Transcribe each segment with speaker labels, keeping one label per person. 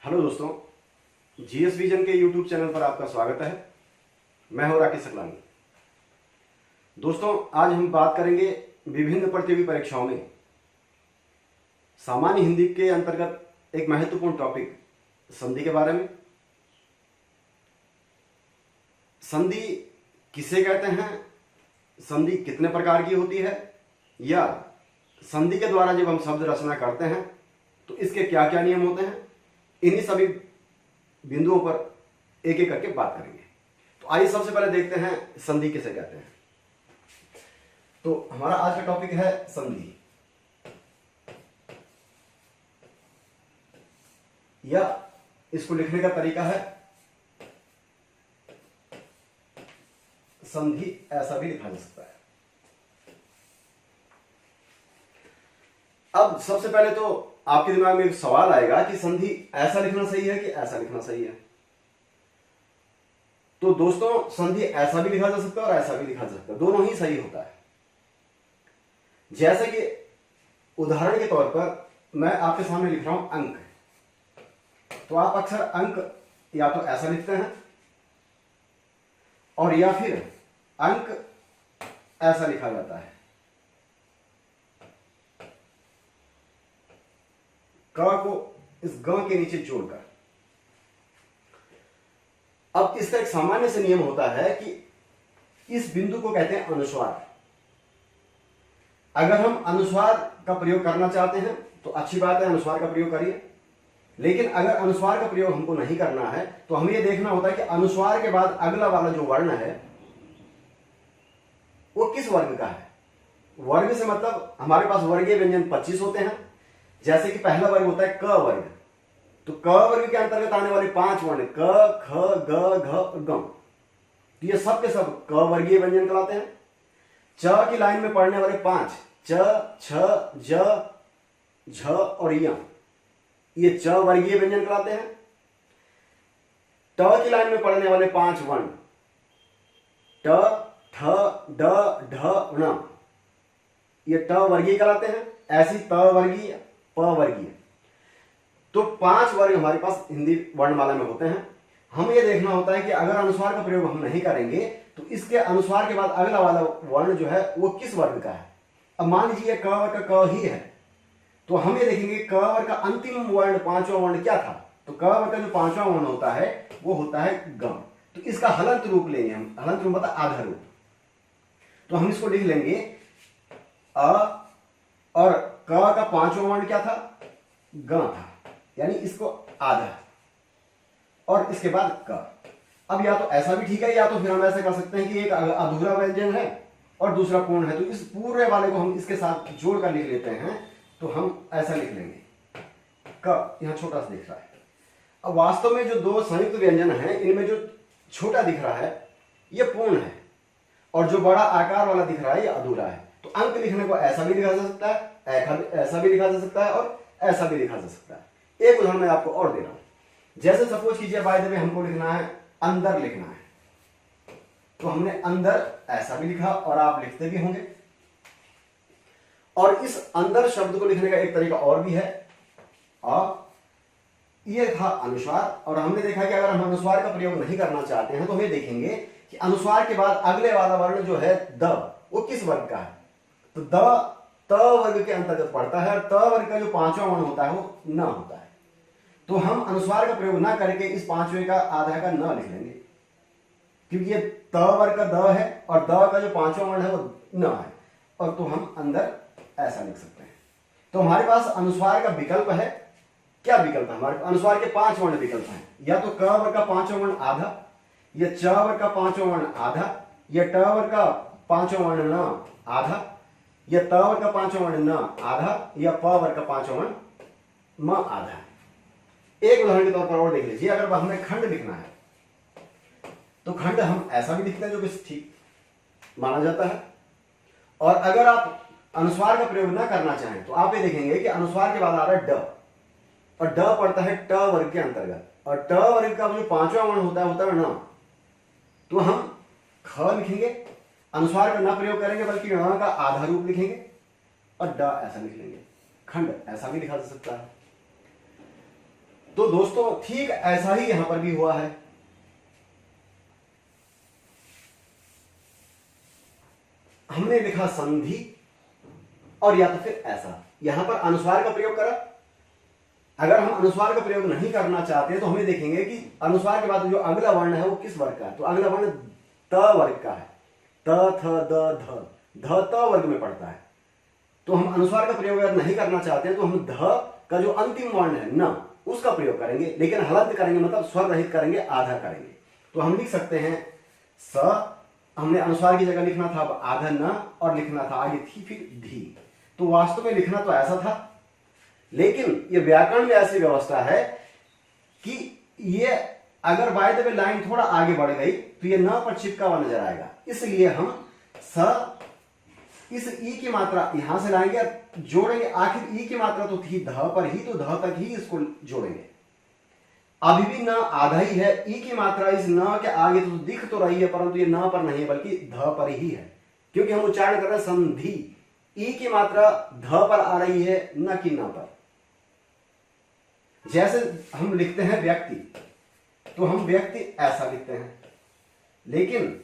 Speaker 1: Hello दोस्तों, GS vision के YouTube channel पर आपका स्वागत है। मैं हूं राकेश सकलानी। दोस्तों, आज हम बात करेंगे विभिन्न प्रतियोगी परीक्षाओं में सामान्य हिंदी के अंतर्गत एक महत्वपूर्ण टॉपिक संधि के बारे में। संधि किसे कहते हैं, संधि कितने प्रकार की होती है, या संधि के द्वारा जब हम शब्द रचना करते हैं तो इसके क्या क्या नियम होते हैं, इन्हीं सभी बिंदुओं पर एक एक करके बात करेंगे। तो आइए सबसे पहले देखते हैं संधि किसे कहते हैं। तो हमारा आज का टॉपिक है संधि, या इसको लिखने का तरीका है संधि, ऐसा भी लिखा जा सकता है। अब सबसे पहले तो आपके दिमाग में एक सवाल आएगा कि संधि ऐसा लिखना सही है कि ऐसा लिखना सही है। तो दोस्तों, संधि ऐसा भी लिखा जा सकता है और ऐसा भी लिखा जा सकता है, दोनों ही सही होता है। जैसे कि उदाहरण के तौर पर मैं आपके सामने लिख रहा हूं अंक, तो आप अक्सर अंक या तो ऐसा लिखते हैं और या फिर अंक ऐसा लिखा जाता है, क को इस ग के नीचे जोड़कर। अब इसका एक सामान्य से नियम होता है कि इस बिंदु को कहते हैं अनुस्वार। अगर हम अनुस्वार का प्रयोग करना चाहते हैं तो अच्छी बात है, अनुस्वार का प्रयोग करिए। लेकिन अगर अनुस्वार का प्रयोग हमको नहीं करना है तो हमें यह देखना होता है कि अनुस्वार के बाद अगला वाला जो वर्ण है वो किस वर्ग का है। वर्ग से मतलब हमारे पास वर्गीय व्यंजन 25 होते हैं। जैसे कि पहला वर्ग होता है क वर्ग, तो क वर्ग के अंतर्गत आने वाले 5 वर्ण क, ख, ग, घ और गम, तो ये सब के सब क वर्गीय व्यंजन कहलाते हैं। च की लाइन में पढ़ने वाले 5 च, छ, ज, झ और य, ये च वर्गीय व्यंजन कहलाते हैं। ट की लाइन में पढ़ने वाले 5 वर्ण ट, ठ, ड, ढ, ण, ये ट वर्गीय कहलाते हैं। ऐसी त वर्गीय, प वर्गीय, तो 5 वर्ग हमारे पास हिंदी वर्णमाला में होते हैं। हमें यह देखना होता है कि अगर अनुस्वार का प्रयोग हम नहीं करेंगे तो इसके अनुस्वार के बाद अगला वाला वर्ण जो है वो किस वर्ग का है। अब मान लीजिए क वर्ग का क ही है, तो हम ये देखेंगे क वर्ग का अंतिम वर्ण 5वां वर्ण क्या था। तो क वर्ग का जो 5वां वर्ण होता है वो होता है गम। तो इसका हलंत रूप लेंगे हम, हलंत रूप मतलब आधा रूप। तो हम इसको लिख लेंगे अ, और क का 5वां वर्ण क्या था, ग था, यानी इसको आधा, और इसके बाद क। अब या तो ऐसा भी ठीक है, या तो फिर हम ऐसा कर सकते हैं कि एक अधूरा व्यंजन है और दूसरा पूर्ण है, तो इस पूरे वाले को हम इसके साथ जोड़कर लिख लेते हैं। तो हम ऐसा लिख लेंगे क, यहां छोटा सा दिख रहा है। अब वास्तव में जो दो संयुक्त व्यंजन हैं इनमें जो छोटा दिख रहा है ये पूर्ण है, और जो बड़ा आकार वाला दिख रहा है ये अधूरा है। तो अंक लिखने को ऐसा भी लिखा जा सकता है, ऐसा भी लिखा जा सकता है और ऐसा भी लिखा जा सकता है। एक उदाहरण मैं आपको और दे रहा हूं। जैसे सपोज कीजिए बाय द वे हमको लिखना है अंदर, लिखना है, तो हमने अंदर ऐसा भी लिखा और आप लिखते भी होंगे। और इस अंदर शब्द को लिखने का एक तरीका और भी है, ये था अनुस्वार। और हमने देखा कि अगर हम अनुस्वार का प्रयोग नहीं करना चाहते हैं तो हम देखेंगे कि अनुस्वार के बाद अगले वाला वर्ण जो है द, वो किस वर्ग का है। तो द त वर्ग के अंतर्गत पड़ता है, और त वर्ग का जो 5वां वर्ण होता है वो न होता है। तो हम अनुस्वार का प्रयोग ना करके इस 5वें का आधा का न लिख लेंगे, क्योंकि ये त वर्ग का द है और द का जो 5वां वर्ण है वो न है, और तो हम अंदर ऐसा लिख सकते हैं। तो हमारे पास अनुस्वार का विकल्प है। क्या विकल्प है हमारे अनुस्वार के 5 वर्ण विकल्प हैं। या तो क वर्ग का 5वां वर्ण आधा, या च वर्ग का 5वां वर्ण आधा, या ट वर्ग का 5वां वर्ण न आधा, या त वर्ग का 5वां वर्ण न आधा, या प वर्ग का 5वां वर्ण म आधा। एक उदाहरण के तौर पर और देख लीजिए। अगर हमें खंड लिखना है तो खंड हम ऐसा भी लिखते हैं जो कि ठीक माना जाता है। और अगर आप अनुस्वार का प्रयोग ना करना चाहें तो आप ये देखेंगे कि अनुस्वार के बाद आ रहा है ड, और ड पड़ता है ट वर्ग के अंतर्गत, और ट वर्ग का जो 5वां वर्ण होता है न। तो हम ख लिखेंगे, अनुस्वार का न प्रयोग करेंगे बल्कि ण का आधा रूप लिखेंगे, और ड ऐसा लिख लेंगे। खंड ऐसा भी लिखा जा सकता है। तो दोस्तों ठीक ऐसा ही यहां पर भी हुआ है। हमने लिखा संधि और या तो फिर ऐसा, यहां पर अनुस्वार का प्रयोग करा। अगर हम अनुस्वार का प्रयोग नहीं करना चाहते तो हमें देखेंगे कि अनुस्वार के बाद जो अगला वर्ण है वो किस वर्ग का है। तो अगला वर्ण त वर्ग का है, त थ द ध, ध त वर्ग में पड़ता है। तो हम अनुस्वार का प्रयोग अगर नहीं करना चाहते हैं तो हम ध का जो अंतिम वर्ण है न, उसका प्रयोग करेंगे, लेकिन हलंत करेंगे, मतलब स्वर रहित करेंगे, आधा करेंगे। तो हम लिख सकते हैं स, हमने अनुस्वार की जगह लिखना था अब आधा न, और लिखना था आगे थी फिर धी। तो वास्तव में लिखना तो ऐसा था, लेकिन ये व्याकरण में ऐसी व्यवस्था है कि ये अगर बाय द वे लाइन थोड़ा आगे बढ़ गई तो ये न पर चिपका हुआ नजर आएगा, इसलिए हम स इस ई की मात्रा यहां से लाएंगे, जोड़ेंगे। आखिर ई की मात्रा तो थी ध पर ही, तो ध तक ही इसको जोड़ेंगे। अभी भी न आधा ही है, ई की मात्रा इस न के आगे तो दिख तो रही है, परंतु ये न पर नहीं है बल्कि ध पर ही है, क्योंकि हम उच्चारण कर रहे हैं संधि। ई की मात्रा ध पर आ रही है, न कि न पर। जैसे हम लिखते हैं व्यक्ति, तो हम व्यक्ति ऐसा लिखते हैं, लेकिन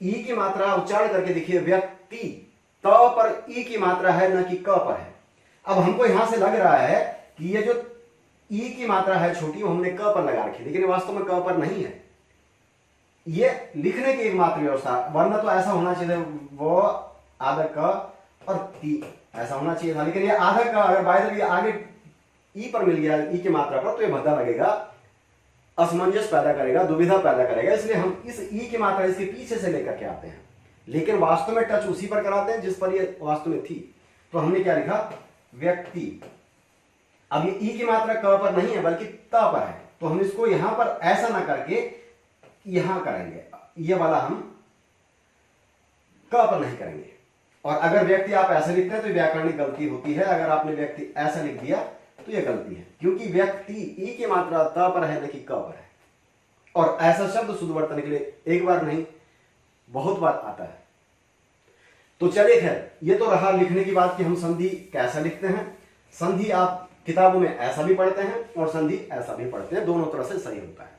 Speaker 1: ई की मात्रा उच्चारण करके देखिए, व्यक्ति त पर ई की मात्रा है, न कि क पर है। अब हमको यहां से लग रहा है कि ये जो ई की मात्रा है छोटी, वो हमने क पर लगा रखी, लेकिन वास्तव में क पर नहीं है। ये लिखने की एकमात्र व्यवस्था, वरना तो ऐसा होना चाहिए वो आधा क और ती ऐसा होना चाहिए था, लेकिन ये आधा क अगर बाय द वे आगे ई पर मिल गया, ई की मात्रा पर, तो ये भद्दा लगेगा, असमंजस पैदा करेगा, दुविधा पैदा करेगा। इसलिए हम इस ई की मात्रा इसके पीछे से लेकर के आते हैं, लेकिन वास्तव में टच उसी पर कराते हैं जिस पर ये वास्तव में थी। तो हमने क्या लिखा, व्यक्ति। अब ये ई की मात्रा क पर नहीं है बल्कि त पर है, तो हम इसको यहां पर ऐसा ना करके यहां करेंगे, ये वाला हम क पर नहीं करेंगे। और अगर व्यक्ति आप ऐसे लिखते हैं तो व्याकरणिक गलती होती है। अगर आपने व्यक्ति ऐसा लिख दिया तो यह गलती है, क्योंकि व्यक्ति ई की मात्रा त पर है, न कि क पर है। और ऐसा शब्द शुद्ध वर्तन के लिए एक बार नहीं बहुत बार आता है। तो चलिए खैर, ये तो रहा लिखने की बात कि हम संधि कैसा लिखते हैं। संधि आप किताबों में ऐसा भी पढ़ते हैं और संधि ऐसा भी पढ़ते हैं, दोनों तरह से सही होता है।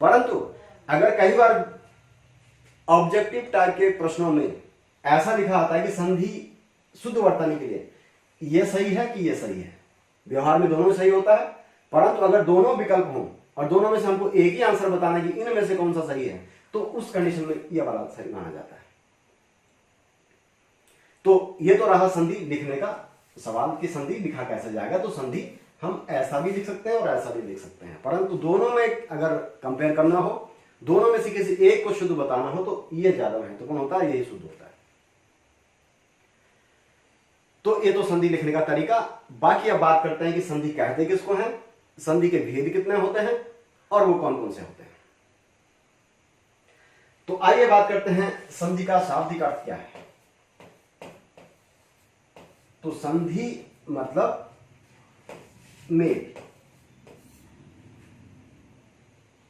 Speaker 1: परंतु अगर कई बार ऑब्जेक्टिव टाइप के प्रश्नों में ऐसा लिखा आता है कि संधि शुद्ध वर्तनी के लिए ये सही है कि ये सही है, व्यवहार में दोनों सही होता है, परंतु अगर दोनों विकल्प हों और दोनों में से हमको एक ही आंसर बताना है कि इनमें से कौन सा सही है, तो उस कंडीशन में यह वाला सही माना जाता है। तो ये तो रहा संधि लिखने का सवाल कि संधि लिखा कैसे जाएगा। तो संधि हम ऐसा भी लिख सकते हैं और ऐसा भी लिख सकते हैं, परंतु दोनों में अगर कंपेयर करना हो, दोनों में से किसी एक को शुद्ध बताना हो, तो ये ज्यादा महत्वपूर्ण होता है, यही शुद्ध होता है। तो ये तो संधि लिखने का तरीका। बाकी अब बात करते हैं कि संधि कहते किसको हैं, संधि के भेद कितने होते हैं और वो कौन कौन से होते हैं। तो आइए बात करते हैं संधि का शाब्दिक अर्थ क्या है। तो संधि मतलब मेल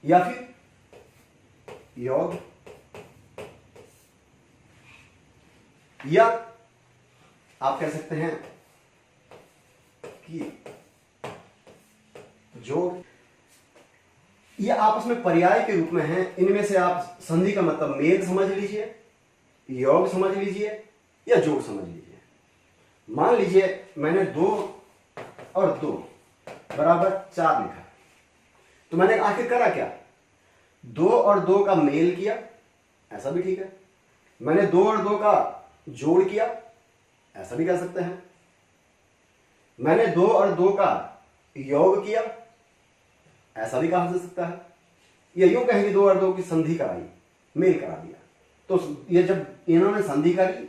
Speaker 1: या फिर योग, या आप कह सकते हैं कि जोड़, ये आपस में पर्याय के रूप में है। इनमें से आप संधि का मतलब मेल समझ लीजिए, योग समझ लीजिए, या जोड़ समझ लीजिए। मान लीजिए मैंने 2 और 2 बराबर 4 लिखा, तो मैंने आखिर करा क्या, 2 और 2 का मेल किया, ऐसा भी ठीक है। मैंने 2 और 2 का जोड़ किया, ऐसा भी कह सकते हैं। मैंने 2 और 2 का योग किया, ऐसा भी कहा जा सकता है। या यूं कहेंगे 2 और 2 की संधि कराई, मेल करा दिया। तो ये जब इन्होंने संधि करी,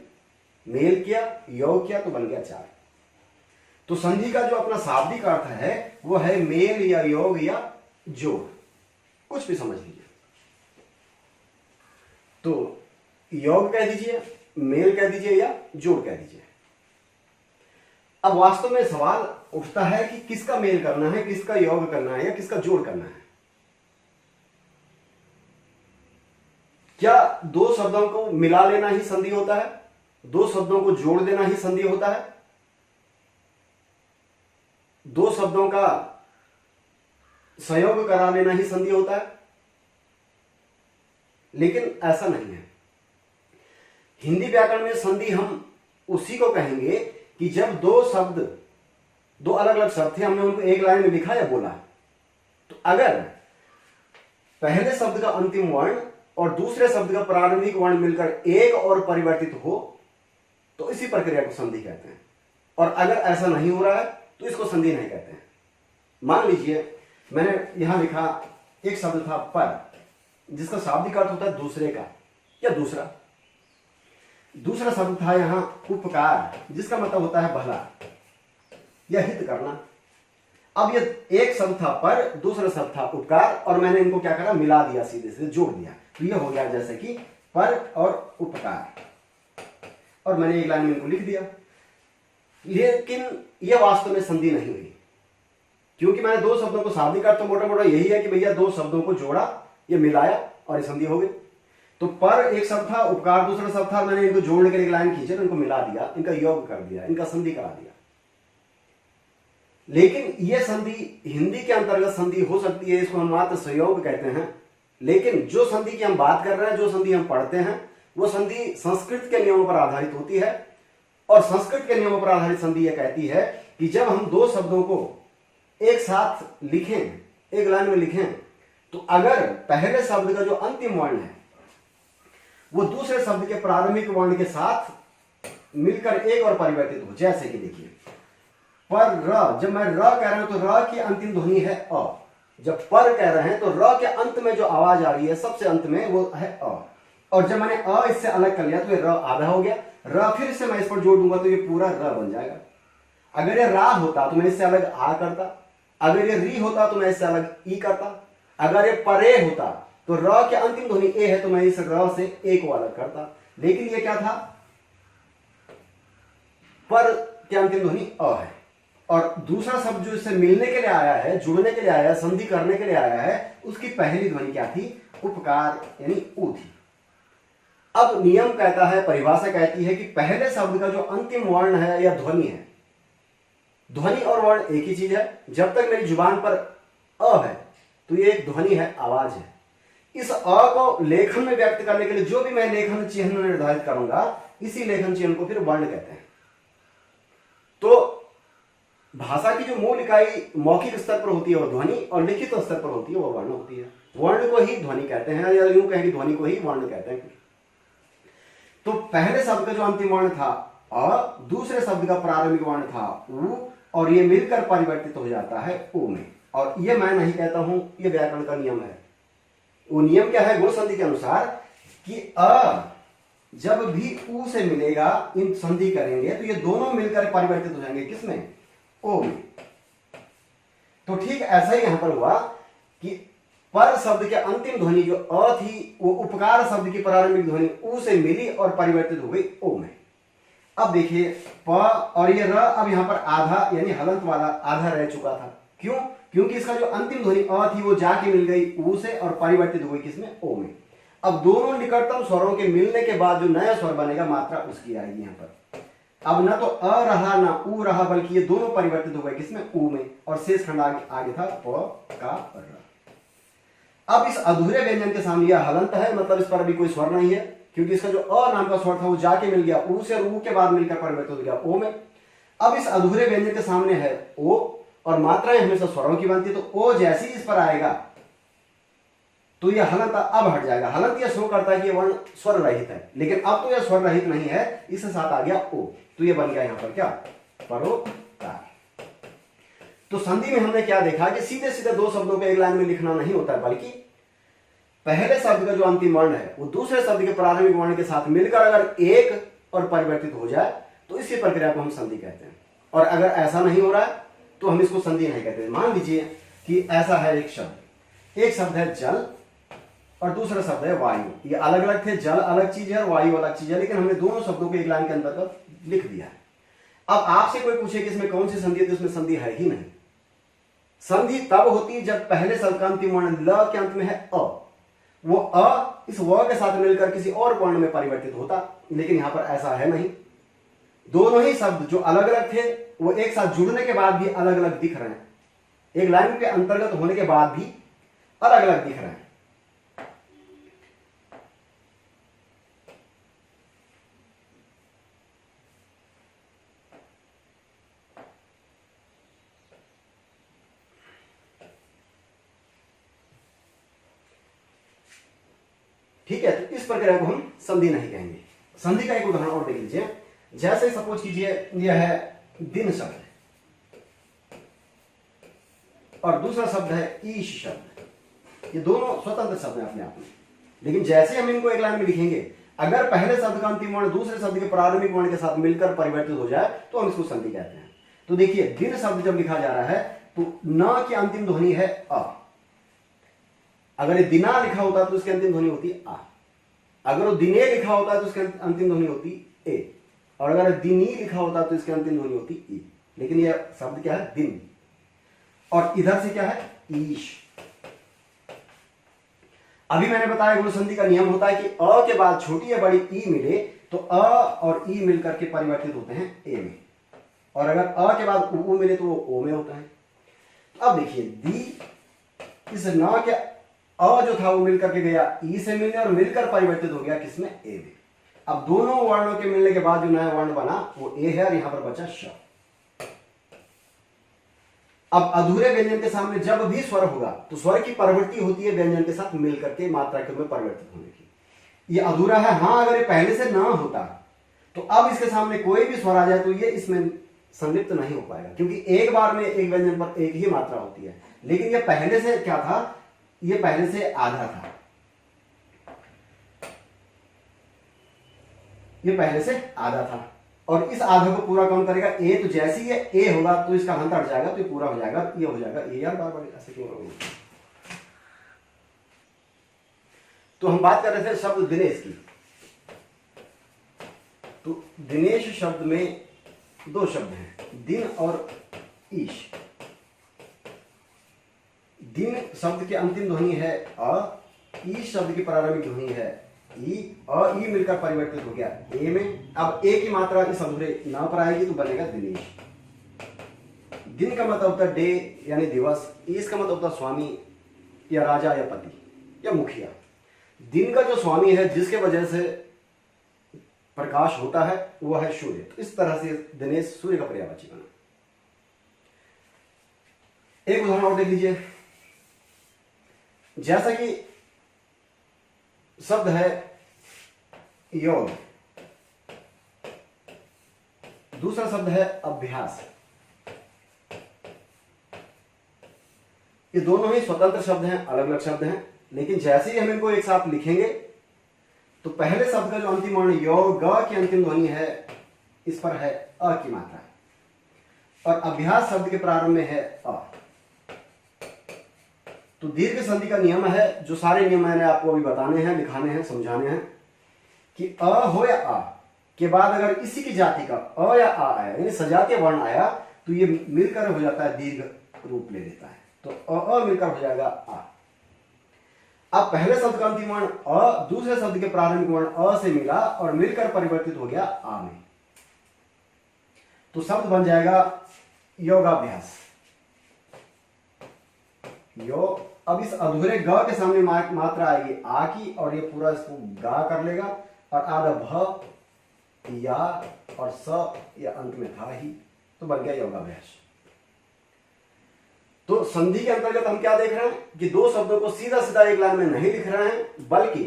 Speaker 1: मेल किया, योग किया, तो बन गया 4। तो संधि का जो अपना शाब्दिक अर्थ है वो है मेल या योग या जोड़, कुछ भी समझ लीजिए। तो योग कह दीजिए, मेल कह दीजिए, या जोड़ कह दीजिए। अब वास्तव में सवाल उठता है कि किसका मेल करना है, किसका योग करना है, या किसका जोड़ करना है। क्या 2 शब्दों को मिला लेना ही संधि होता है, 2 शब्दों को जोड़ देना ही संधि होता है, 2 शब्दों का संयोग करा लेना ही संधि होता है, लेकिन ऐसा नहीं है। हिंदी व्याकरण में संधि हम उसी को कहेंगे कि जब दो शब्द, दो अलग अलग शब्द थे, हमने उनको एक लाइन में लिखा या बोला, तो अगर पहले शब्द का अंतिम वर्ण और दूसरे शब्द का प्रारंभिक वर्ण मिलकर एक और परिवर्तित हो तो इसी प्रक्रिया को संधि कहते हैं। और अगर ऐसा नहीं हो रहा है तो इसको संधि नहीं कहते हैं। मान लीजिए मैंने यहां लिखा एक शब्द था पर, जिसका शाब्दिक अर्थ होता है दूसरे का या दूसरा। दूसरा शब्द था यहां उपकार, जिसका मतलब होता है भला या हित करना। अब ये एक शब्द था पर, दूसरा शब्द था उपकार, और मैंने इनको क्या करा, मिला दिया, सीधे से जोड़ दिया, तो ये हो गया जैसे कि पर और उपकार, और मैंने एक लाइन में इनको लिख दिया। लेकिन यह वास्तव में संधि नहीं हुई, क्योंकि मैंने दो शब्दों को शाब्दिक अर्थ तो मोटा मोटा यही है कि भैया दो शब्दों को जोड़ा, ये मिलाया और ये संधि हो गई। तो पर एक शब्द था, उपकार दूसरा शब्द था, मैंने इनको जोड़ने के लिए एक लाइन खींचे तो इनको मिला दिया, इनका योग कर दिया, इनका संधि करा दिया। लेकिन यह संधि हिंदी के अंतर्गत संधि हो सकती है, इसको हम मात्र संयोग कहते हैं। लेकिन जो संधि की हम बात कर रहे हैं, जो संधि हम पढ़ते हैं, वो संधि संस्कृत के नियमों पर आधारित होती है। और संस्कृत के नियमों पर आधारित संधि यह कहती है कि जब हम दो शब्दों को एक साथ लिखें, एक लाइन में लिखें, तो अगर पहले शब्द का जो अंतिम वर्ण है वो दूसरे शब्द के प्रारंभिक वर्ण के साथ मिलकर एक और परिवर्तित हो, जैसे कि देखिए पर र, जब मैं र कह रहा हूं तो र की अंतिम ध्वनि है अ। जब पर कह रहे हैं तो र के अंत में जो आवाज आ रही है सबसे अंत में वो है अ, और जब मैंने अ इससे अलग कर लिया तो ये र आधा हो गया। र फिर से मैं इस पर जोड़ दूंगा तो ये पूरा र बन जाएगा। अगर ये रा होता तो मैं इससे अलग आ करता, अगर ये री होता तो मैं इससे अलग ई करता, अगर ये परे होता तो र के अंतिम ध्वनि ए है तो मैं इस र से ए को अलग करता। लेकिन ये क्या था, पर के अंतिम ध्वनि अ है, और दूसरा शब्द जो इससे मिलने के लिए आया है, जुड़ने के लिए आया है, संधि करने के लिए आया है, उसकी पहली ध्वनि क्या थी, उपकार यानी उ थी। अब नियम कहता है, परिभाषा कहती है कि पहले शब्द का जो अंतिम वर्ण है या ध्वनि है, ध्वनि और वर्ण एक ही चीज है। जब तक मेरी जुबान पर अ है तो ये एक ध्वनि है, आवाज है। इस अ को लेखन में व्यक्त करने के लिए जो भी मैं लेखन चिन्ह निर्धारित करूंगा, इसी लेखन चिन्ह को फिर वर्ण कहते हैं। तो भाषा की जो मूल इकाई मौखिक स्तर पर होती है वो ध्वनि, और लिखित स्तर पर होती है वो वर्ण होती है। वर्ण को ही ध्वनि कहते हैं, या यूं कहें कि ध्वनि को ही वर्ण कहते हैं। तो पहले शब्द का जो अंतिम वर्ण था अ, दूसरे शब्द का प्रारंभिक वर्ण था उ, और ये मिलकर परिवर्तित हो जाता है ओ में। और ये मैं नहीं कहता हूं, ये व्याकरण का नियम है। वो नियम क्या है, गुण संधि के अनुसार कि अ जब भी उ से मिलेगा, इन संधि करेंगे तो ये दोनों मिलकर परिवर्तित हो जाएंगे, किसमें, ओ में। तो ठीक ऐसा ही यहां पर हुआ कि पर शब्द के अंतिम ध्वनि जो अ थी वो उपकार शब्द की प्रारंभिक ध्वनि उ से मिली और परिवर्तित हो गई ओ में। अब देखिए प और ये र अब यहां पर आधा यानी हलंत वाला आधा रह चुका था। क्यों, क्योंकि इसका जो अंतिम ध्वनि अ थी वो जाके मिल गई उ से और परिवर्तित हो गई किसमें, ओ में। अब दोनों निकटतम स्वरों के मिलने के बाद जो नया स्वर बनेगा मात्रा उसकी आएगी यहां पर। अब ना तो अ रहा ना उ रहा, बल्कि ये दोनों परिवर्तित हो गए किसमें, उ में, और शेष खंड आगे था प का र। अब इस अधूरे व्यंजन के सामने यह हलंत है, मतलब इस पर अभी कोई स्वर नहीं है, क्योंकि इसका जो अ नाम का स्वर था वो जाके मिल गया उ से, और उ के बाद मिलकर परिवर्तित हो गया ओ में। अब इस अधूरे व्यंजन के सामने है ओ, और मात्राएं हमेशा स्वरों की बनती है, तो ओ जैसे ही इस पर आएगा तो यह हलंत अब हट जाएगा। हलंत यह शो करता है कि यह वर्ण स्वर रहित है, लेकिन अब तो यह स्वर रहित नहीं है, इसके साथ आ गया ओ, तो यह बन गया यहां पर क्या, परोपकार। तो संधि में हमने क्या देखा कि सीधे सीधे दो शब्दों को एक लाइन में लिखना नहीं होता है, बल्कि पहले शब्द का जो अंतिम वर्ण है वो दूसरे शब्द के प्रारंभिक वर्ण के साथ मिलकर अगर एक और परिवर्तित हो जाए तो इसी प्रक्रिया को हम संधि कहते हैं। और अगर ऐसा नहीं हो रहा है तो हम इसको संधि नहीं कहते। मान लीजिए कि ऐसा है एक शब्द है जल और दूसरा शब्द है वायु। ये अलग अलग थे, जल अलग चीज है और वायु अलग चीज है, लेकिन हमने दोनों शब्दों को एक लाइन के अंतर्गत लिख दिया है। अब आपसे कोई पूछे कि इसमें कौन सी संधि है, तो इसमें संधि है ही नहीं। संधि तब होती है जब पहले शब्द का अंतिम वर्ण ल के अंत में है अ, वो अ इस व के साथ मिलकर किसी और वर्ण में परिवर्तित होता, लेकिन यहां पर ऐसा है नहीं। दोनों ही शब्द जो अलग अलग थे वो एक साथ जुड़ने के बाद भी अलग अलग दिख रहे हैं। एक लाइन के अंतर्गत होने के बाद भी अलग अलग दिख रहे हैं। ठीक है, तो इस प्रक्रिया को हम संधि नहीं कहेंगे। संधि का एक उदाहरण और देख लीजिए। जैसे सपोज कीजिए यह है दिन शब्द और दूसरा शब्द है ईश शब्द। ये दोनों स्वतंत्र शब्द हैं अपने आप में, लेकिन जैसे हम इनको एक लाइन में लिखेंगे, अगर पहले शब्द का अंतिम वर्ण दूसरे शब्द के प्रारंभिक वर्ण के साथ मिलकर परिवर्तित हो जाए तो हम इसको संधि कहते हैं। तो देखिए, दिन शब्द जब लिखा जा रहा है तो न की अंतिम ध्वनि है अ। अगर ये दिना लिखा होता तो उसकी अंतिम ध्वनि होती आ। अगर वो दिने लिखा होता तो उसकी अंतिम ध्वनि होती ए, और अगर दिनी लिखा होता तो इसकी अंतिम ध्वनि होती ई। लेकिन यह शब्द क्या है? दिन। और इधर से क्या है? ईश। अभी मैंने बताया गुण संधि का नियम होता है कि अ के बाद छोटी या बड़ी ई मिले तो अ और ई मिलकर के परिवर्तित होते हैं ए में, और अगर अ के बाद उ मिले तो वो ओ में होता है। अब देखिए, दी इस न के अ जो था वो मिलकर के गया ई से मिलने और मिलकर परिवर्तित हो गया किसमें? ए में। अब दोनों वर्णों के मिलने के बाद जो नया वर्ण बना वो ए है और यहां पर बचा श। अब अधूरे व्यंजन के सामने जब भी स्वर होगा तो स्वर की प्रवृत्ति होती है व्यंजन के साथ मिलकर के मात्रा के रूप में परिवर्तित होने की। ये अधूरा है। हाँ, अगर ये पहले से ना होता तो अब इसके सामने कोई भी स्वर आ जाए तो ये इसमें संलिप्त नहीं हो पाएगा, क्योंकि एक बार में एक व्यंजन पर एक ही मात्रा होती है। लेकिन ये पहले से क्या था? ये पहले से आधा था, ये पहले से आधा था, और इस आधा को पूरा कौन करेगा? ए। तो जैसे ही ये ए होगा तो इसका अंत हट जाएगा, तो ये पूरा हो जाएगा, ये हो जाएगा ए। यार बार बार ऐसे क्यों होगा? तो हम बात कर रहे थे शब्द दिनेश की। तो दिनेश शब्द में दो शब्द हैं, दिन और ईश। दिन शब्द की अंतिम ध्वनि है अ, ईश शब्द की प्रारंभिक ध्वनि है ई, और ई मिलकर परिवर्तित हो गया ए में। अब ए की मात्रा इस अधूरे ना पर आएगी तो बनेगा दिनेश। दिन का मतलब होता है डे यानी दिवस, ईश का मतलब होता है स्वामी या राजा या पति या मुखिया। दिन का जो स्वामी है जिसके वजह से प्रकाश होता है वो है सूर्य। तो इस तरह से दिनेश सूर्य का पर्यायवाची बना। एक उदाहरण और देख लीजिए। जैसा कि शब्द है योग, दूसरा शब्द है अभ्यास। ये दोनों ही स्वतंत्र शब्द हैं, अलग अलग शब्द हैं, लेकिन जैसे ही हम इनको एक साथ लिखेंगे तो पहले शब्द का जो अंतिम वर्ण योग की अंतिम ध्वनि है, इस पर है अ की मात्रा, और अभ्यास शब्द के प्रारंभ में है अ। तो दीर्घ संधि का नियम है, जो सारे नियम मैंने आपको अभी बताने हैं, दिखाने हैं, समझाने हैं, कि अ हो या आ के बाद अगर इसी की जाति का अ या आ आया यानी सजातीय वर्ण आया तो ये मिलकर हो जाता है दीर्घ रूप ले लेता है। तो अ मिलकर हो जाएगा आ। अब पहले शब्द का अंतिम वर्ण अ दूसरे शब्द के प्रारंभिक वर्ण अ से मिला और मिलकर परिवर्तित हो गया आ में, तो शब्द बन जाएगा योगाभ्यास। योग। अब इस अधूरे ग के सामने मात्रा आएगी आ की, और ये पूरा इसको गा कर लेगा, और आधा भ या और स या अंत में था ही, तो बन गया योगाभ्यास। तो संधि के अंतर्गत हम क्या देख रहे हैं कि दो शब्दों को सीधा सीधा एक लाइन में नहीं लिख रहे हैं, बल्कि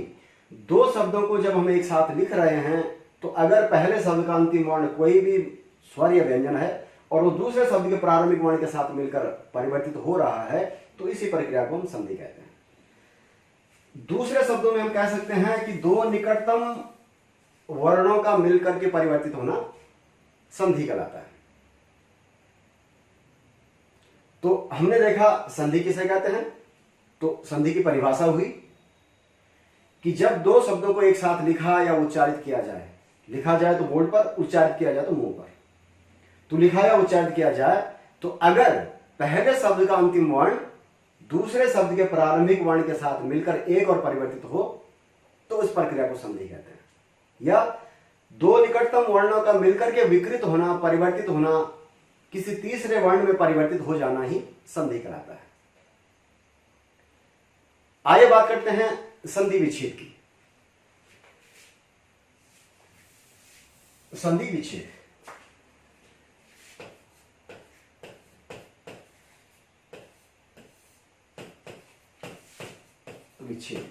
Speaker 1: दो शब्दों को जब हम एक साथ लिख रहे हैं तो अगर पहले शब्द का अंतिम वर्ण कोई भी स्वर या व्यंजन है और वो दूसरे शब्द के प्रारंभिक वर्ण के साथ मिलकर परिवर्तित हो रहा है तो इसी प्रक्रिया को हम संधि कहते हैं। दूसरे शब्दों में हम कह सकते हैं कि दो निकटतम वर्णों का मिलकर के परिवर्तित होना संधि कहलाता है। तो हमने देखा संधि किसे कहते हैं। तो संधि की परिभाषा हुई कि जब दो शब्दों को एक साथ लिखा या उच्चारित किया जाए, लिखा जाए तो बोर्ड पर, उच्चारित किया जाए तो मुंह पर। तो लिखा या उच्चारित किया जाए तो अगर पहले शब्द का अंतिम वर्ण दूसरे शब्द के प्रारंभिक वर्ण के साथ मिलकर एक और परिवर्तित हो तो इस प्रक्रिया को संधि कहते हैं। या दो निकटतम वर्णों का मिलकर के विकृत होना, परिवर्तित होना किसी तीसरे वर्ण में परिवर्तित हो जाना ही संधि कहलाता है। आइए बात करते हैं संधि विच्छेद की। संधि विच्छेद, विच्छेद।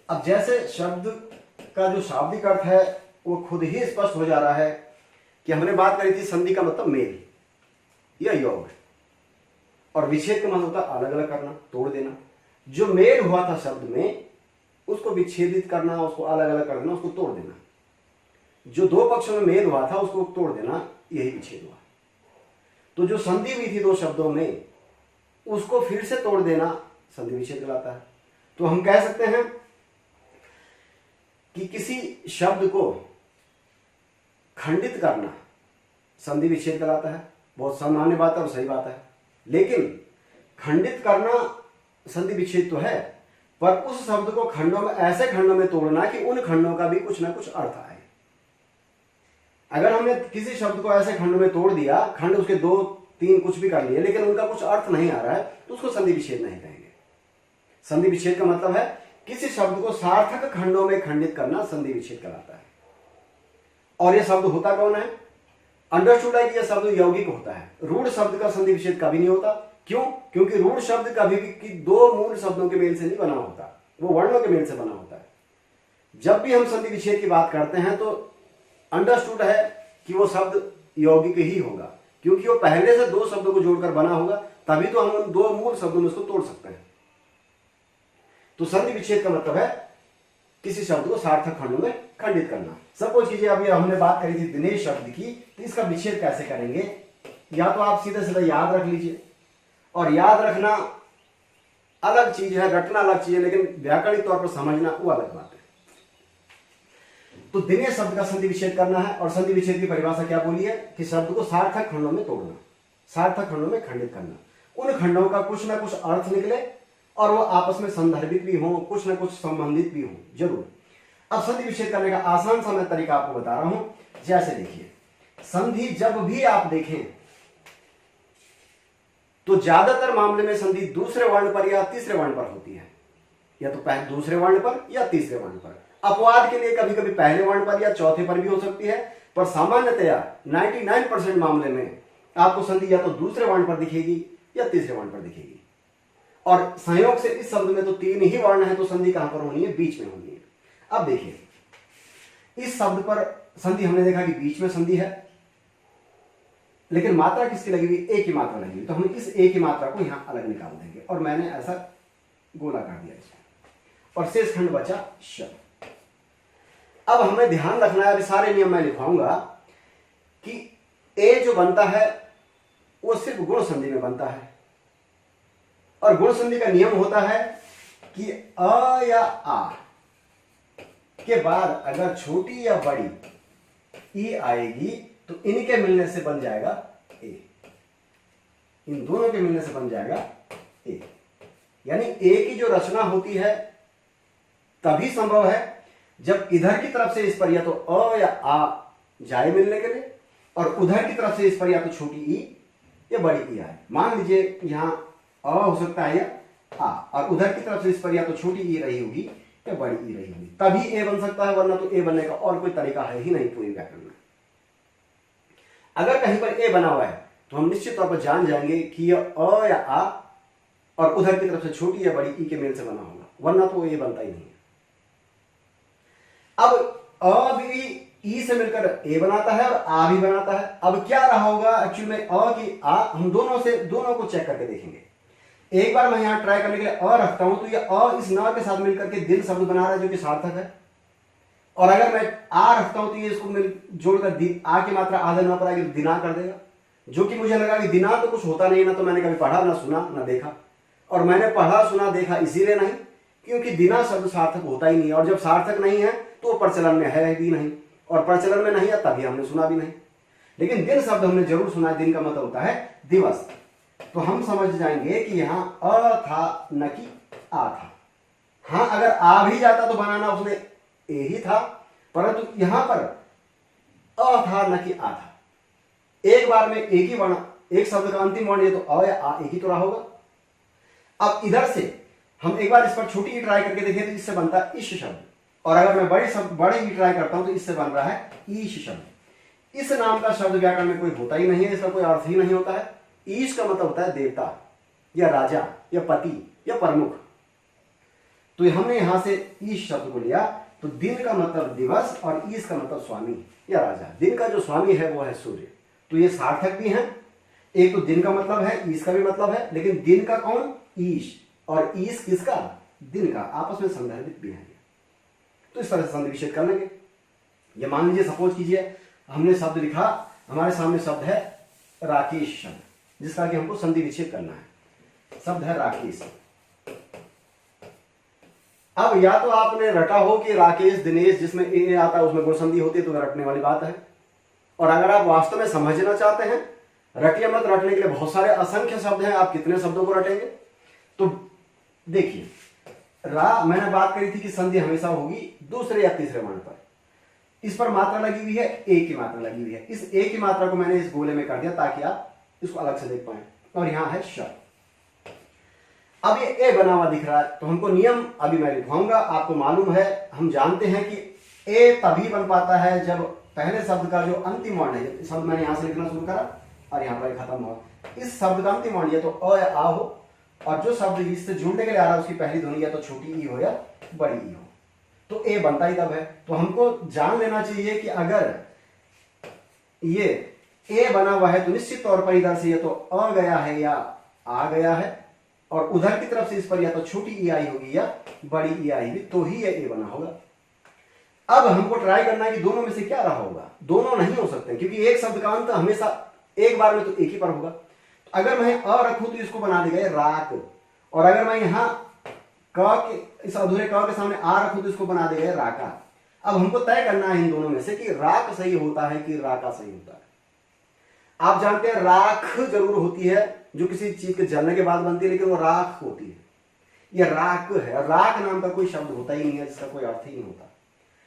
Speaker 1: अब जैसे शब्द का जो शाब्दिक अर्थ है वो खुद ही स्पष्ट हो जा रहा है कि हमने बात करी थी संधि का मतलब मेल या योग, और विच्छेद का मतलब होता है अलग अलग करना, तोड़ देना। जो मेल हुआ था शब्द में उसको विच्छेदित करना, उसको अलग अलग कर देना, उसको तोड़ देना। जो दो पक्षों में मेल हुआ था उसको तोड़ देना, यही विच्छेद हुआ। तो जो संधि हुई थी दो शब्दों में उसको फिर से तोड़ देना संधि विच्छेद कहलाता है। तो हम कह सकते हैं कि किसी शब्द को खंडित करना संधि विच्छेद कहलाता है। बहुत सामान्य बात है और सही बात है, लेकिन खंडित करना संधि विच्छेद तो है, पर उस शब्द को खंडों में, ऐसे खंडों में तोड़ना कि उन खंडों का भी कुछ ना कुछ अर्थ आए। अगर हमने किसी शब्द को ऐसे खंडों में तोड़ दिया, खंड उसके दो तीन कुछ भी कर लिए, लेकिन उनका कुछ अर्थ नहीं आ रहा है, तो उसको संधि विच्छेद नहीं कहेंगे। संधि विच्छेद का मतलब है किसी शब्द को सार्थक खंडों में खंडित करना संधि विच्छेद कहलाता है। और यह शब्द होता कौन है? अंडरस्टूड है कि यह शब्द यौगिक होता है। रूढ़ शब्द का संधि विच्छेद कभी नहीं होता। क्यों? क्योंकि रूढ़ शब्द कभी भी दो मूल शब्दों के मेल से नहीं बना होता, वो वर्णों के मेल से बना होता है। जब भी हम संधि विच्छेद की बात करते हैं तो अंडरस्टूड है कि वो शब्द यौगिक ही होगा, क्योंकि वो पहले से दो शब्दों को जोड़कर बना होगा, तभी तो हम उन दो मूल शब्दों में उसको तोड़ सकते हैं। तो संधि विच्छेद का मतलब है किसी शब्द को सार्थक खंडों में खंडित करना। सपोज कीजिए अभी हमने बात करी थी दिनेश शब्द की, तो इसका विच्छेद कैसे करेंगे? या तो आप सीधे सीधे याद रख लीजिए, और याद रखना अलग चीज है, रटना अलग चीज है, लेकिन व्याकरणिक तौर पर समझना वो अलग बात है। तो दिनेश शब्द का संधि विच्छेद करना है, और संधि विच्छेद की परिभाषा क्या बोली है कि शब्द को सार्थक खंडों में तोड़ना, सार्थक खंडों में खंडित करना, उन खंडों का कुछ ना कुछ अर्थ निकले और वो आपस में संदर्भित भी हो, कुछ ना कुछ संबंधित भी हो जरूर। अब संधि विच्छेद करने का आसान सा मैं तरीका आपको बता रहा हूं। जैसे देखिए, संधि जब भी आप देखें तो ज्यादातर मामले में संधि दूसरे वर्ण पर या तीसरे वर्ण पर होती है, या तो पहले दूसरे वर्ण पर या तीसरे वर्ण पर। अपवाद के लिए कभी कभी पहले वर्ण पर या चौथे पर भी हो सकती है, पर सामान्यतया 99% मामले में आपको संधि या तो दूसरे वर्ण पर दिखेगी या तीसरे वर्ण पर दिखेगी। और संयोग से इस शब्द में तो तीन ही वर्ण है, तो संधि कहां पर होनी है? बीच में होनी है। अब देखिए, इस शब्द पर संधि हमने देखा कि बीच में संधि है, लेकिन मात्रा किसकी लगी हुई? एक ही मात्रा लगी हुई, तो हम इस एक ही मात्रा को यहां अलग निकाल देंगे, और मैंने ऐसा गोला कर दिया इसको, और शेष खंड बचा शब्द। अब हमें ध्यान रखना है, अभी सारे नियम मैं लिखवाऊंगा, कि ए जो बनता है वो सिर्फ गुण संधि में बनता है, और गुण संधि का नियम होता है कि अ या आ के बाद अगर छोटी या बड़ी ई आएगी तो इनके मिलने से बन जाएगा ए, इन दोनों के मिलने से बन जाएगा ए। यानी ए की जो रचना होती है तभी संभव है जब इधर की तरफ से इस पर या तो अ या आ जाए मिलने के लिए, और उधर की तरफ से इस पर या तो छोटी ई या बड़ी ई आए। मान लीजिए यहां अ हो सकता है या आ, और उधर की तरफ से इस पर या तो छोटी ई रही होगी या बड़ी ई रही होगी, तभी ए बन सकता है, वरना तो ए बनने का और कोई तरीका है ही नहीं पूरी व्याकरण में। अगर कहीं पर ए बना हुआ है तो हम निश्चित तौर पर जान जाएंगे कि यह अ या आ और उधर की तरफ से छोटी या बड़ी ई के मेल से बना होगा, वरना तो ए बनता ही नहीं है। अब अ भी ई से मिलकर ए बनाता है और आ भी बनाता है। अब क्या रहा होगा एक्चुअली में अ की आ, हम दोनों को चेक करके देखेंगे। एक बार मैं यहां ट्राई करने के लिए अ रखता हूं, तो यह अ इस न के साथ मिलकर के दिन शब्द बना रहा है जो कि सार्थक है, और अगर मैं आ रखता हूं तो ये इसको जोड़कर आ की मात्रा आधे न पर आएगी तो दिना कर देगा, जो कि मुझे लगा कि दिना तो कुछ होता नहीं, ना तो मैंने कभी पढ़ा, ना सुना, ना देखा। और मैंने पढ़ा सुना देखा इसीलिए नहीं क्योंकि दिना शब्द सार्थक होता ही नहीं, और जब सार्थक नहीं है तो प्रचलन में है भी नहीं, और प्रचलन में नहीं है तभी हमने सुना भी नहीं। लेकिन दिन शब्द हमने जरूर सुना है, दिन का मतलब होता है दिवस, तो हम समझ जाएंगे कि यहां अ था न कि आ था। हां, अगर आ भी जाता तो बनाना उसने ए ही था, परंतु यहां पर अ था न कि आ था। एक बार में एक ही वर्ण, एक शब्द का अंतिम वर्ण ये तो अ या आ एक ही तो रहा होगा। अब इधर से हम एक बार इस पर छोटी ई ट्राई करके देखें तो इससे बनता है ईश शब्द, और अगर मैं बड़े ई ट्राई करता हूं तो इससे बन रहा है ईश शब्द। इस नाम का शब्द व्याकरण में कोई होता ही नहीं है, इसका कोई अर्थ ही नहीं होता है। ईश का मतलब होता है देवता या राजा या पति या प्रमुख। तो हमने यहां से ईश शब्द को लिया, तो दिन का मतलब दिवस और ईश का मतलब स्वामी या राजा। दिन का जो स्वामी है वो है सूर्य। तो ये सार्थक भी है, एक तो दिन का मतलब है, ईश का भी मतलब है, लेकिन दिन का कौन? ईश, और ईश किसका? दिन का, आपस में संदर्भित भी है। तो इस तरह से संधि विच्छेद कर लेंगे। ये मान लीजिए, सपोज कीजिए हमने शब्द लिखा, हमारे सामने शब्द है राकेश शब्द, जिसका कि हमको संधि विच्छेद करना है। शब्द है राकेश। अब या तो आपने रटा हो कि राकेश दिनेश, जिसमें ए आता है उसमें गुण संधि होती है, तो रटने वाली बात है। और अगर आप वास्तव में समझना चाहते हैं, रटिए मत, रटने के लिए बहुत सारे असंख्य शब्द हैं, आप कितने शब्दों को रटेंगे? तो देखिए, मैंने बात करी थी कि संधि हमेशा होगी दूसरे या तीसरे वर्ण पर। इस पर मात्रा लगी हुई है, ए की मात्रा लगी हुई है। इस ए की मात्रा को मैंने इस गोले में कर दिया ताकि आप इसको अलग से देख पाए। और यहां है श। अब ये ए बना हुआ दिख रहा है, तो हमको नियम अभी मैं लिखवाऊंगा। आपको मालूम है, हम जानते हैं कि ए तभी बन पाता है जब पहले शब्द का जो अंतिम वर्ण है, शब्द मैंने यहां से लिखना शुरू करा और यहां पर खत्म हुआ, इस शब्द का अंतिम वर्ण या तो अ या आ हो, और जो शब्द इससे जुड़ने के लिए आ रहा है उसकी पहली ध्वनि या तो छोटी ई हो या बड़ी ई हो, तो ए बनता ही तब है। तो हमको जान लेना चाहिए कि अगर ये ए बना हुआ है तो निश्चित तौर पर इधर से या तो अ गया है या आ गया है, और उधर की तरफ से इस पर या तो छोटी ई आई होगी या बड़ी ई आई होगी, तो ही ये ए बना होगा। अब हमको ट्राई करना है कि दोनों में से क्या रहा होगा। दोनों नहीं हो सकते, क्योंकि एक शब्द का अंत हमेशा एक बार में तो एक ही पर होगा। अगर मैं अ रखूं तो इसको बना देगा राक, और अगर मैं यहां क के, इस अधूरे क के सामने आ रखूं तो इसको बना देगा राका। अब हमको तय करना है इन दोनों में से कि राक सही होता है कि राका सही होता है। आप जानते हैं राख जरूर होती है, जो किसी चीज के जलने के बाद बनती है, लेकिन वो राख होती है, यह राक है। राक नाम का कोई शब्द होता ही नहीं है, जिसका कोई अर्थ ही नहीं होता।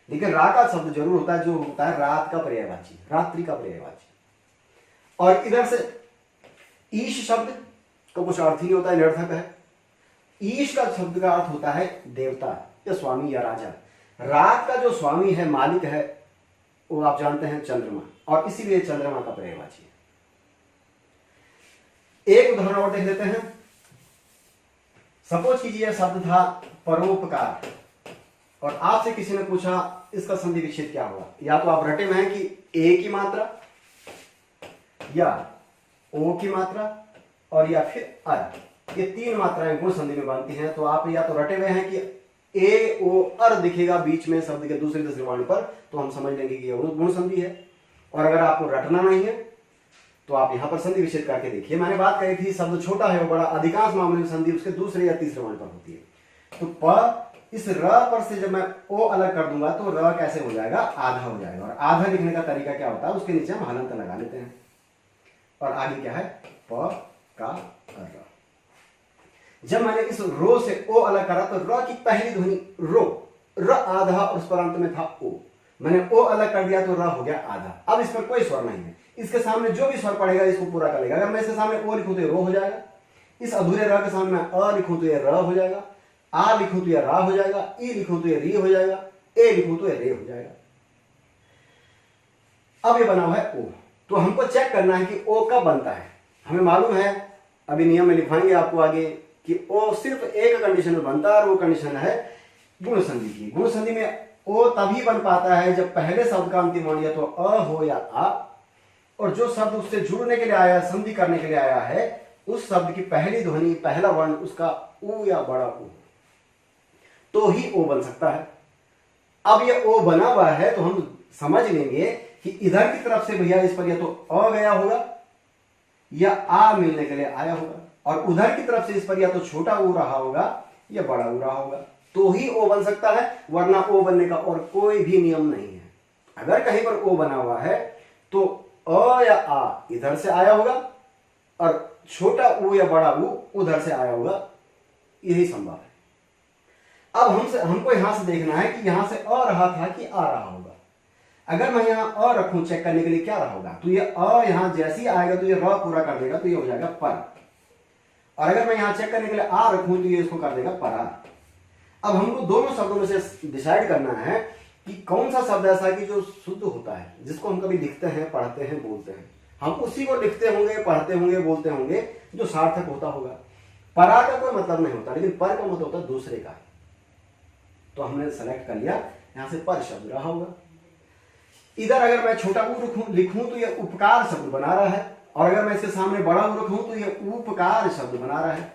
Speaker 1: लेकिन राका शब्द जरूर होता है, जो होता है रात का पर्यायवाची, रात्रि का पर्यायवाची। और इधर से ईश शब्द का कुछ अर्थ ही नहीं होता है, निरर्थक है। ईश का शब्द का अर्थ होता है देवता या स्वामी या राजा। रात का जो स्वामी है, मालिक है, वो आप जानते हैं चंद्रमा, और इसीलिए चंद्रमा का पर्यायवाची है। एक उदाहरण और देख लेते हैं। सपोज कीजिए शब्द था परोपकार, और आपसे किसी ने पूछा इसका संधि विच्छेद क्या होगा। या तो आप रटे में हैं कि ए की मात्रा या ओ की मात्रा और या फिर अर, ये तीन मात्राएं गुण संधि में बनती हैं। तो आप या तो रटे हुए हैं कि ए ओ अर दिखेगा बीच में शब्द के दूसरे तीसरे वर्ण पर, तो हम समझ लेंगे कि यह गुण संधि है। और अगर आपको रटना नहीं है तो आप यहां पर संधि विच्छेद करके देखिए। मैंने बात करी थी शब्द छोटा है वो बड़ा, अधिकांश मामले में संधि उसके दूसरे या तीसरे वर्ण पर होती है। तो प इस र पर से जब मैं ओ अलग कर दूंगा तो र कैसे हो जाएगा? आधा हो जाएगा। और आधा लिखने का तरीका क्या होता है, उसके नीचे हम हलंत लगा लेते हैं। और आगे क्या है? प का र। जब मैंने इस रो से ओ अलग करा तो र की पहली ध्वनि रो, र आधा और उस पर अंत में था ओ। मैंने ओ अलग कर दिया तो र हो गया आधा। अब इस पर कोई स्वर नहीं है, इसके सामने जो भी स्वर पड़ेगा इसको पूरा कर लेगा। अगर मैं इसके सामने ओ लिखूं तो ये रो हो जाएगा, इस अधूरे र के सामने मैं अ लिखूं तो ये र हो जाएगा, आ लिखूं तो ये रा हो जाएगा, ई लिखूं तो ये री हो जाएगा, ए लिखूं तो ये रे हो जाएगा। अब ये बना हुआ है ओ, तो हमको चेक करना है कि ओ कब बनता है। हमें मालूम है, अभी नियम में लिखवाएंगे आपको आगे, कि ओ सिर्फ एक कंडीशन में बनता है और वो कंडीशन है गुण संधि की। गुण संधि में ओ तभी बन पाता है जब पहले शब्द का अंतिम वर्ण या तो अ हो या आ, और जो शब्द उससे जुड़ने के लिए आया, संधि करने के लिए आया है, उस शब्द की पहली ध्वनि, पहला वर्ण उसका उ या बड़ा उ, तो ही ओ बन सकता है। अब ये ओ बना हुआ है तो हम समझ लेंगे कि इधर की तरफ से भैया इस पर या तो अ गया होगा या आ मिलने के लिए आया होगा, और उधर की तरफ से इस पर या तो छोटा ऊ रहा होगा या बड़ा ऊ रहा होगा, तो ही ओ बन सकता है। वरना ओ बनने का और कोई भी नियम नहीं है। अगर कहीं पर ओ बना हुआ है तो अ या आ इधर से आया होगा और छोटा ऊ या बड़ा ऊ उधर से आया होगा, यही संभव है। अब हमको यहां से देखना है कि यहां से अ रहा था कि आ रहा होगा। अगर मैं यहाँ अ रखूं चेक करने के लिए क्या रहा होगा, तो ये अ यहाँ जैसे ही आएगा तो ये र पूरा कर देगा, तो ये हो जाएगा पर। और अगर मैं यहाँ चेक करने के लिए आ रखूं तो ये इसको कर देगा परा। अब हमको दोनों शब्दों में से डिसाइड करना है कि कौन सा शब्द ऐसा है कि जो शुद्ध होता है, जिसको हम कभी लिखते हैं, पढ़ते हैं, बोलते हैं, हम उसी को लिखते होंगे, पढ़ते होंगे, बोलते होंगे जो सार्थक होता होगा। परा का कोई मतलब नहीं होता, लेकिन पर का मतलब होता है दूसरे का। तो हमने सेलेक्ट कर लिया, यहां से पर शब्द रहा होगा। इधर अगर मैं छोटा ऊ लिखूं तो ये उपकार शब्द बना रहा है, और अगर मैं इसके सामने बड़ा ऊ रखूं तो ये उपकार शब्द बना रहा है।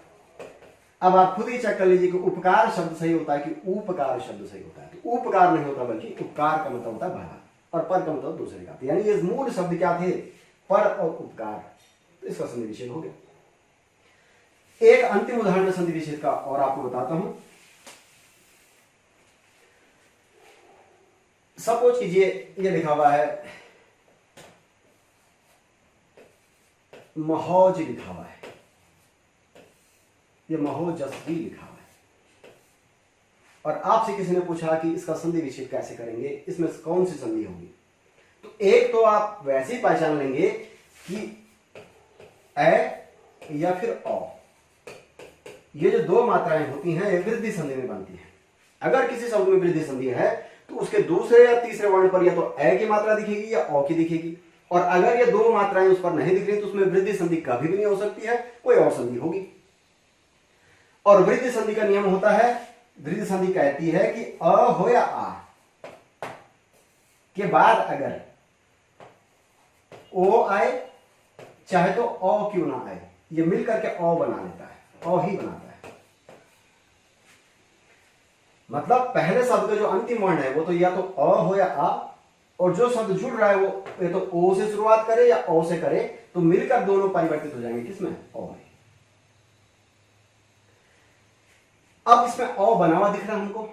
Speaker 1: अब आप खुद ही चेक कर लीजिए कि उपकार शब्द सही होता है कि उपकार शब्द सही होता है। तो उपकार नहीं होता, बल्कि उपकार का मतलब होता है भला, और पर का मतलब दूसरे का। यानी ये मूल शब्द क्या थे, पर और उपकार। तो इसका संधि विच्छेद हो गया। एक अंतिम उदाहरण संधि विच्छेद का और आपको बताता हूं। सपोज कीजिए ये लिखा हुआ है महोज, लिखा हुआ है, ये महोजस्वी लिखा हुआ है, और आपसे किसी ने पूछा कि इसका संधि विच्छेद कैसे करेंगे, इसमें कौन सी संधि होगी। तो एक तो आप वैसे ही पहचान लेंगे कि ए या फिर औ, ये जो दो मात्राएं होती हैं ये वृद्धि संधि में बनती हैं। अगर किसी शब्द में वृद्धि संधि है तो उसके दूसरे या तीसरे वर्ण पर या तो ए की मात्रा दिखेगी या औ की दिखेगी, और अगर ये दो मात्राएं उस पर नहीं दिख रही तो उसमें वृद्धि संधि कभी भी नहीं हो सकती है, कोई और संधि होगी। और वृद्धि संधि का नियम होता है, वृद्धि संधि कहती है कि अ हो या आ के बाद अगर ओ आए, चाहे तो औ क्यों ना आए, ये मिलकर के औ बना लेता है, औ ही बनाता है। मतलब पहले शब्द का जो अंतिम वर्ण है वो तो या तो अ हो या आ, और जो शब्द जुड़ रहा है वो या तो ओ से शुरुआत करे या औ से करे, तो मिलकर दोनों परिवर्तित हो जाएंगे किसमें, औ में। अब इसमें औ बना हुआ दिख रहा है हमको,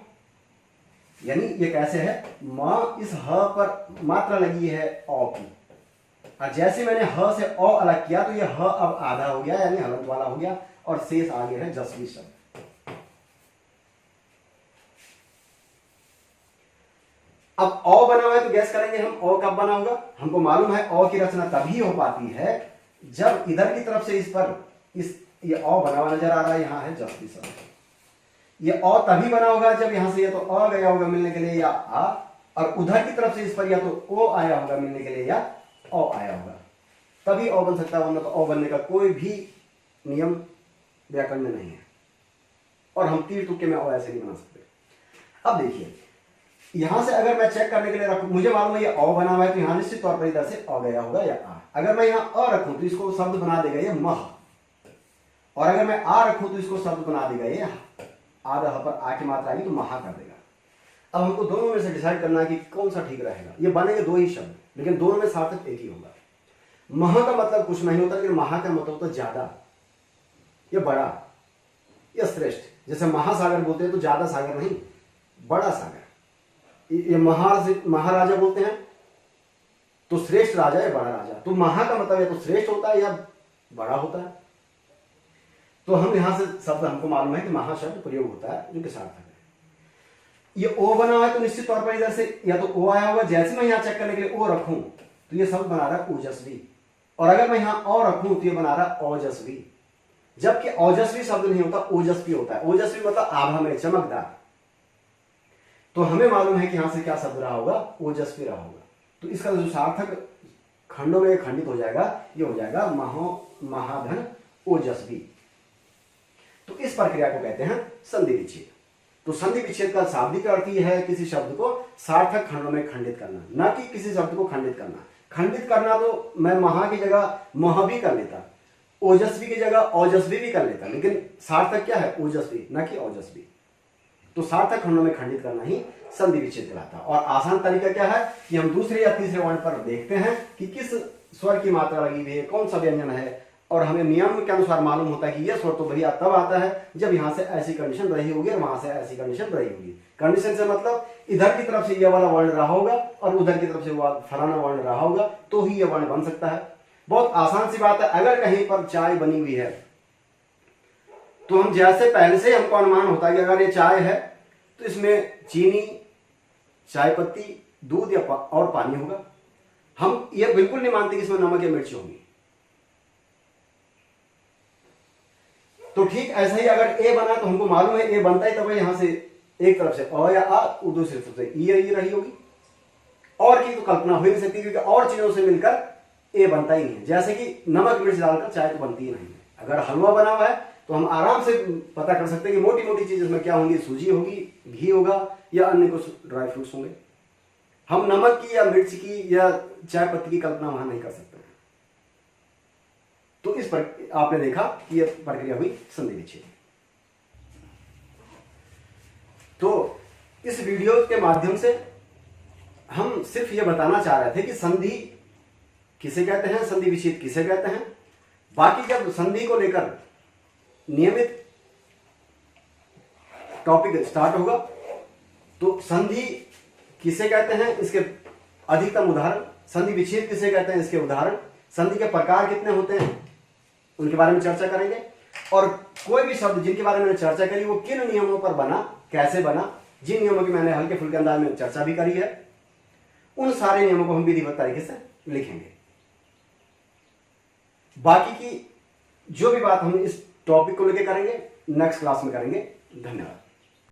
Speaker 1: यानी ये कैसे है, मां इस ह पर मात्रा लगी है औ की, और जैसे मैंने ह से औ अलग किया तो ये ह अब आधा हो गया, यानी हलंत वाला हो गया, और शेष आगे है जस्वी शब्द। अब औ बना हुआ है तो गैस करेंगे हम औ कब बना होगा। हमको मालूम है औ की रचना तभी हो पाती है जब इधर की तरफ से इस पर ये औ बना हुआ नजर आ रहा है, यहां है जस्वी शब्द। ये औ तभी बना होगा जब यहां से या तो अ गया होगा मिलने के लिए या आ, और उधर की तरफ से इस पर या तो ओ आया होगा मिलने के लिए या औ आया होगा, तभी औ बन सकता है, वरना तो औ बनने का कोई भी नियम व्याकरण में नहीं है, और हम तीर तुक्के में औ ऐसे नहीं बना सकते। अब देखिए यहां से अगर मैं चेक करने के लिए रखूं, मुझे मालूम है ये औ बना हुआ है तो यहां निश्चित तौर पर इधर से अ गया होगा या आ। अगर मैं यहां अ रखूं तो इसको शब्द बना देगा ये मह, और अगर मैं आ रखूं तो इसको शब्द बना देगा ये आधा पर आ की मात्रा आएगी तो महा कर देगा। अब हमको दोनों में से डिसाइड करना है कि कौन सा ठीक रहेगा। ये बनेंगे दो ही शब्द, लेकिन दोनों में सार्थक एक ही होगा। महा का मतलब कुछ नहीं होता, लेकिन महा का मतलब होता ज्यादा, ये बड़ा, ये श्रेष्ठ। जैसे महासागर बोलते हैं तो ज्यादा सागर नहीं, बड़ा सागर। ये महाराजा बोलते हैं तो श्रेष्ठ राजा या बड़ा राजा। तो महा का मतलब या तो श्रेष्ठ होता है या बड़ा होता है। तो हम यहां से शब्द हमको मालूम है कि महा शब्द प्रयोग होता है जो कि सार्थक है। ये ओ बना हुआ है तो निश्चित तौर पर इधर से या तो ओ आया होगा। जैसे मैं यहां चेक करने के लिए ओ रखूं तो ये शब्द बना रहा है ओजस्वी, और अगर मैं यहां ओ रखूं तो ये बना रहा है ओजस्वी, जबकि ओजस्वी शब्द नहीं होता, ओजस्वी होता है। ओजस्वी मतलब आभा में, चमकदार। तो हमें मालूम है कि यहां से क्या शब्द रहा होगा, ओजस्वी रहा होगा। तो इसका जो सार्थक खंडों में खंडित हो जाएगा, ये हो जाएगा महाधन ओजस्वी। तो इस प्रक्रिया को कहते हैं संधि विच्छेद। तो संधि विच्छेद का शाब्दिक अर्थ ही है किसी शब्द को सार्थक खंडों में खंडित करना, न कि किसी शब्द को खंडित करना। खंडित करना तो मैं महा की जगह मह भी कर लेता, ओजस्वी की जगह ओजस्वी भी कर लेता, लेकिन सार्थक क्या है, ओजस्वी, न कि ओजस्वी। तो सार्थक खंडों में खंडित करना ही संधि विच्छेद कहलाता है। और आसान तरीका क्या है कि हम दूसरे या तीसरे वर्ण पर देखते हैं कि किस स्वर की मात्रा लगी हुई है, कौन सा व्यंजन है, और हमें नियम के अनुसार मालूम होता है कि यह स्वर तो भैया तब आता है जब यहां से ऐसी कंडीशन रही होगी और वहां से ऐसी कंडीशन रही होगी। कंडीशन से मतलब इधर की तरफ से यह वाला वर्ण रहा होगा और उधर की तरफ से फलाना वर्ण रहा होगा, तो ही यह वर्ण बन सकता है। बहुत आसान सी बात है। अगर कहीं पर चाय बनी हुई है तो हम जैसे पहले से हमको अनुमान होता है कि अगर ये चाय है तो इसमें चीनी, चाय पत्ती, दूध या और पानी होगा। हम ये बिल्कुल नहीं मानते कि इसमें नमक या मिर्च होगी। तो ठीक ऐसा ही अगर ए बना तो हमको मालूम है ए बनता ही तब यहां से एक तरफ से अ या आ, दूसरी तरफ से ई रही होगी। और की तो कल्पना हो ही नहीं सकती, क्योंकि और चीजों से मिलकर ए बनता ही नहीं है। जैसे कि नमक मिर्च डालकर चाय तो बनती ही नहीं है। अगर हलवा बना हुआ है तो हम आराम से पता कर सकते हैं कि मोटी मोटी चीज इसमें क्या होंगी, सूजी होगी, घी होगा या अन्य कुछ ड्राई फ्रूट्स होंगे। हम नमक की या मिर्च की या चाय पत्ती की कल्पना वहां नहीं कर सकते। तो इस पर आपने देखा कि यह प्रक्रिया हुई संधि विच्छेद। तो इस वीडियो के माध्यम से हम सिर्फ यह बताना चाह रहे थे कि संधि किसे कहते हैं, संधि विच्छेद किसे कहते हैं। बाकी जब संधि को लेकर नियमित टॉपिक स्टार्ट होगा तो संधि किसे कहते हैं इसके अधिकतम उदाहरण, संधि विच्छेद किसे कहते हैं इसके उदाहरण, संधि के प्रकार कितने होते हैं उनके बारे में चर्चा करेंगे। और कोई भी शब्द जिनके बारे में चर्चा करी वो किन नियमों पर बना, कैसे बना, जिन नियमों की मैंने हल्के फुल्के अंदाज में चर्चा भी करी है, उन सारे नियमों को हम विधिवत तरीके से लिखेंगे। बाकी की जो भी बात हम इस टॉपिक को लेकर करेंगे नेक्स्ट क्लास में करेंगे। धन्यवाद।